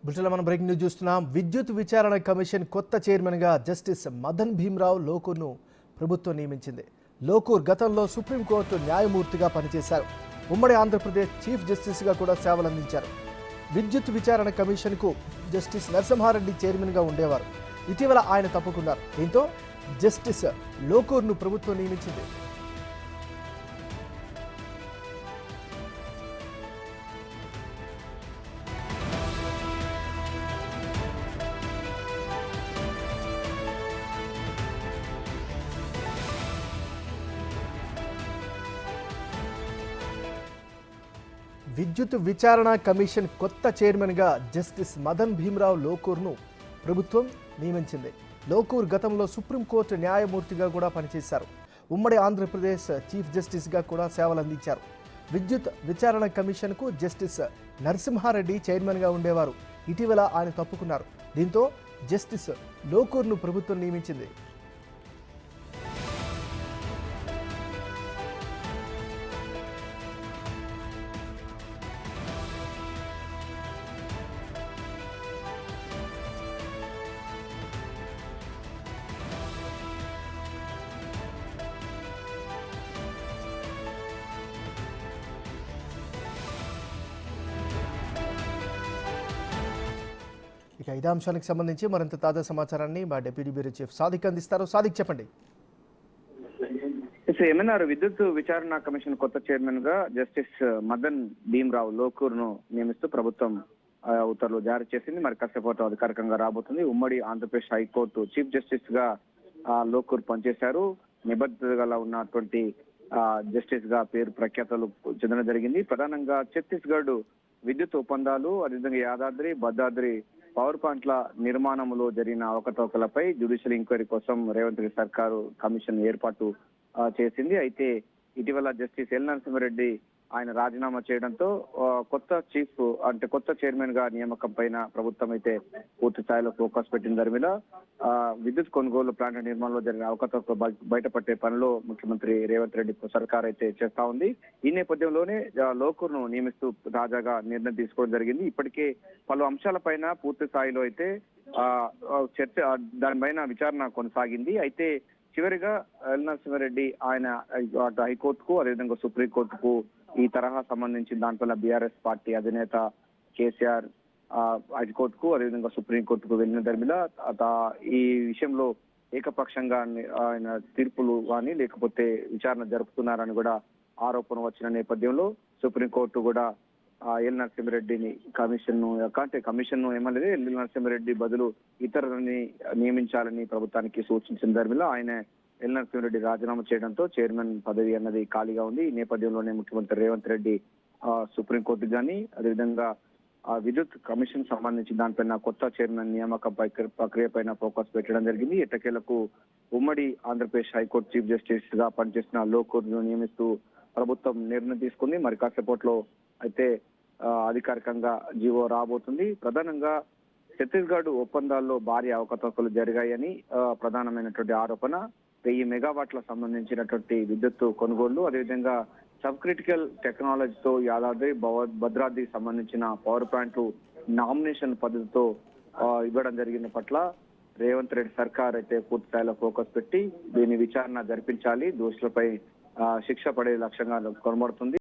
బుల్టెన్లో మనం breaking news చూస్తున్నాం. విద్యుత్ విచారణ కమిషన్ కొత్త చైర్మన్గా జస్టిస్ మదన్ భీమ్రావ్ లోకూర్ను ప్రభుత్వం నియమించింది. లోకూర్ గతంలో సుప్రీంకోర్టు న్యాయమూర్తిగా పనిచేశారు. ఉమ్మడి ఆంధ్రప్రదేశ్ చీఫ్ జస్టిస్గా కూడా సేవలందించారు. విద్యుత్ విచారణ కమిషన్కు జస్టిస్ నరసింహారెడ్డి చైర్మన్గా ఉండేవారు. ఇటీవల ఆయన తప్పుకున్నారు. దీంతో జస్టిస్ లోకూర్ను ప్రభుత్వం నియమించింది. విద్యుత్ విచారణ కమిషన్ కొత్త చైర్మన్గా జస్టిస్ మదన్ భీమ్రావ్ లోకూర్ను ప్రభుత్వం నియమించింది. లోకూర్ గతంలో సుప్రీంకోర్టు న్యాయమూర్తిగా కూడా పనిచేశారు. ఉమ్మడి ఆంధ్రప్రదేశ్ చీఫ్ జస్టిస్గా కూడా సేవలందించారు. విద్యుత్ విచారణ కమిషన్కు జస్టిస్ నరసింహారెడ్డి చైర్మన్గా ఉండేవారు. ఇటీవల ఆయన తప్పుకున్నారు. దీంతో జస్టిస్ లోకూర్ను ప్రభుత్వం నియమించింది. ఇక ఇదే అంశానికి సంబంధించి మరింత తాజా సమాచారాన్ని మా డిప్యూటీ బ్యూరో చీఫ్ సాదిక్ అందిస్తారు. సాదిక్, చెప్పండి. ఏమన్నారు? విద్యుత్ విచారణ కమిషన్ కొత్త చైర్మన్ గా జస్టిస్ మదన్ భీమ్రావ్ లోకూర్ ను నియమిస్తూ ప్రభుత్వం ఉత్తర్వులు జారీ చేసింది. మరి కాసేపట్లో అధికారికంగా రాబోతుంది. ఉమ్మడి ఆంధ్రప్రదేశ్ హైకోర్టు చీఫ్ జస్టిస్ గా లోకూర్ పనిచేశారు. నిబద్ధతగా ఉన్నటువంటి జస్టిస్ గా పేరు ప్రఖ్యాతలు చెందడం జరిగింది. ప్రధానంగా ఛత్తీస్గఢ్ విద్యుత్ ఒప్పందాలు, అదేవిధంగా యాదాద్రి భద్రాద్రి పవర్ ప్లాంట్ల నిర్మాణంలో జరిగిన అవకతవకలపై జ్యుడిషియల్ ఎంక్వైరీ కోసం రేవంత్ రెడ్డి సర్కారు కమిషన్ ఏర్పాటు చేసింది. అయితే ఇటీవల జస్టిస్ ఎల్ నరసింహారెడ్డి ఆయన రాజీనామా చేయడంతో కొత్త చైర్మన్ గా నియామకం పైన ప్రభుత్వం అయితే పూర్తి స్థాయిలో ఫోకస్ పెట్టిన దాని మీద విద్యుత్ కొనుగోలు ప్లాంట్ నిర్మాణంలో జరిగిన అవకతవకలు బయటపట్టే పనిలో ముఖ్యమంత్రి రేవంత్ రెడ్డి సర్కార్ అయితే చేస్తా ఉంది. ఈ నేపథ్యంలోనే లోకూర్ ను నియమిస్తూ తాజాగా నిర్ణయం తీసుకోవడం జరిగింది. ఇప్పటికే పలు అంశాలపైన పూర్తి స్థాయిలో అయితే చర్చ దానిపైన విచారణ కొనసాగింది. అయితే చివరిగా ఎల్ నరసింహారెడ్డి ఆయన అటు హైకోర్టుకు, అదేవిధంగా సుప్రీంకోర్టుకు ఈ తరహా సంబంధించిన దాంట్లో బీఆర్ఎస్ పార్టీ అధినేత కేసీఆర్ హైకోర్టుకు, అదేవిధంగా సుప్రీంకోర్టుకు వెళ్ళిన దాని మీద ఈ విషయంలో ఏకపక్షంగా ఆయన తీర్పులు కానీ లేకపోతే విచారణ జరుపుతున్నారని కూడా ఆరోపణ వచ్చిన నేపథ్యంలో సుప్రీంకోర్టు కూడా ఎల్ నరసింహారెడ్డిని కమిషన్ ను ఏమలేదు, ఎల్ నరసింహారెడ్డి బదులు ఇతరులని నియమించాలని ప్రభుత్వానికి సూచించిన ధర్మిలో ఆయన ఎల్ నరసింహారెడ్డి రాజీనామా చేయడంతో చైర్మన్ పదవి అన్నది ఖాళీగా ఉంది. ఈ నేపథ్యంలోనే ముఖ్యమంత్రి రేవంత్ రెడ్డి సుప్రీంకోర్టు కానీ, అదేవిధంగా విద్యుత్ కమిషన్ సంబంధించి దానిపైన కొత్త చైర్మన్ నియామక ప్రక్రియ పైన ఫోకస్ పెట్టడం జరిగింది. ఎట్టకేలకు ఉమ్మడి ఆంధ్రప్రదేశ్ హైకోర్టు చీఫ్ జస్టిస్ గా పనిచేసిన లోకూర్ ను నియమిస్తూ ప్రభుత్వం నిర్ణయం తీసుకుంది. మరి కాసేపట్లో అయితే అధికారికంగా జీవో రాబోతుంది. ప్రధానంగా ఛత్తీస్గఢ్ ఒప్పందాల్లో భారీ అవకతవకలు జరిగాయని ప్రధానమైనటువంటి ఆరోపణ. 1000 మెగావాట్ల సంబంధించినటువంటి విద్యుత్ కొనుగోళ్లు, అదేవిధంగా సబ్ క్రిటికల్ టెక్నాలజీతో యాదాద్రి భద్రాద్రి సంబంధించిన పవర్ ప్లాంట్లు నామినేషన్ పద్ధతితో ఇవ్వడం జరిగిన పట్ల రేవంత్ రెడ్డి సర్కార్ అయితే పూర్తి స్థాయిలో ఫోకస్ పెట్టి దీని విచారణ జరిపించాలి, దోషులపై శిక్ష పడే లక్ష్యంగా కనబడుతుంది.